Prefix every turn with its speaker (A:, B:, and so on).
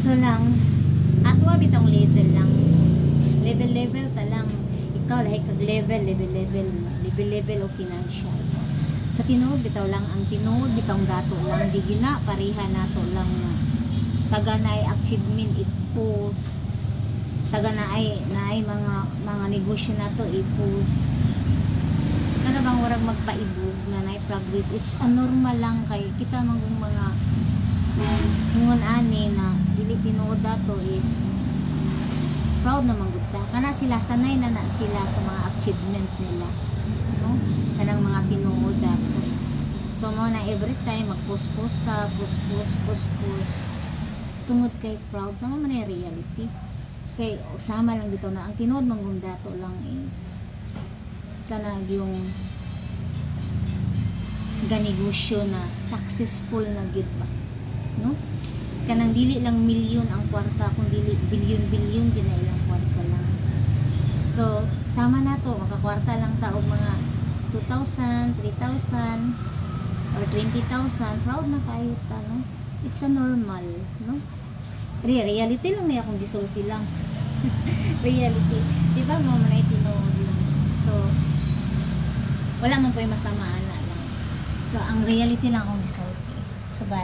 A: So lang, ato bitong level lang. Level ta lang. Ikaw lahi kag level o financial. Sa tinuod bitaw lang ang tinuod bitong dato lang di gina pareha nato lang na taga naay achievement i-post, taga naay mga negosyo nato i-post. Kana bang warag magpaibog na naay progress. It's a normal lang kay kita mangong mga ngon ani na dili tinuod dato is proud naman gud ta. Kana sila sanay na sila sa mga achievement nila, no? Kanang mga tinuod dato. So mo na every time magpost-post ta, post tungod kay proud naman man reality. Kay sama lang bitaw na ang tinuod mangong dato lang is kanang yung ganegosyo na successful na gid ba, no? Kanang dili lang milyon ang kwarta kung dili bilyon din na ilang kwarta lang. So sama na to makakwarta lang ta og mga 2,000, 3,000 or 20,000, proud na kayo ta, no? It's a normal, no? Reality lang niya kung gisulti lang. Reality, di ba mo man ay tinuod lang. So wala man po yung masama na lang. So ang reality lang kung gisulti. So bye.